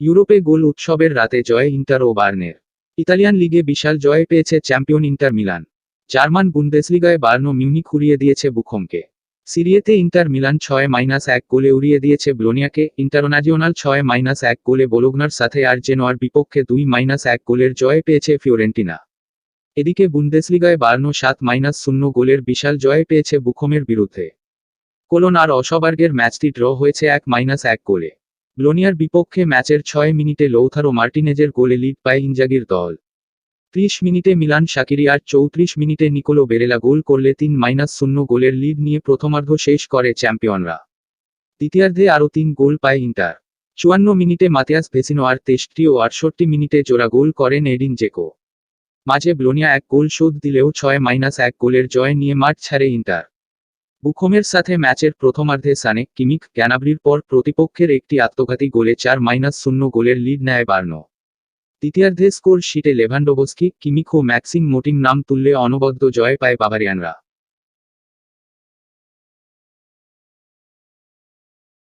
ইউরোপে গোল উৎসবের রাতে জয় ইন্টার ও বার্নের। ইতালিয়ান লিগে বিশাল জয় পেয়েছে চ্যাম্পিয়ন ইন্টার মিলান। জার্মান বুন্দেসলিগায় বার্ন মিউনিখ উড়িয়ে দিয়েছে বুখমকে। সিরিয়েতে ইন্টার মিলান 6-1 গোলে উড়িয়ে দিয়েছে ব্লোনিয়াকে। ইন্টারন্যাশনাল 6-1 গোলে বোলোগনার সাথে আর জেনোয়ার বিপক্ষে 2-1 গোলের জয় পেয়েছে ফিওরেন্টিনা। এদিকে বুন্দেসলিগায় বার্ন 7-0 গোলের বিশাল জয় পেয়েছে বুখমের বিরুদ্ধে। কোলোন আর অসবার্গের ম্যাচটি ড্র হয়েছে 1-1 গোলে। ব্লোনিয়ার বিপক্ষে ম্যাচের 6 মিনিটে লৌথারো মার্টিনেজের গোলে লিড পায় ইনজাগির দল। 30 মিনিটে মিলান শাকিরি আর 34 মিনিটে নিকোলো বেরেলা গোল করলে 3-0 গোলের লিড নিয়ে প্রথমার্ধ শেষ করে চ্যাম্পিয়নরা। দ্বিতীয়ার্ধে আরও 3 গোল পায় ইন্টার। 54 মিনিটে মাতিয়াস ভেসিনো আর 63 ও 68 মিনিটে জোড়া গোল করেন এডিন জেকো। মাঝে ব্লোনিয়া 1 গোল শোধ দিলেও 6-1 গোলের জয় নিয়ে মাঠ ছাড়ে ইন্টার। বুখমের সাথে ম্যাচের প্রথমার্ধে সানে, কিমিখ, গ্যানাব্রির পর প্রতিপক্ষের একটি আত্মঘাতী গোলে 4-0 গোলের লিড নেয় বার্ন। দ্বিতীয়ার্ধে স্কোর শিটে লেভানডোভস্কি, কিমিখ ও ম্যাক্সিম মোটিং নাম তুললে অনবদ্য জয় পায় বাভারিয়ানরা।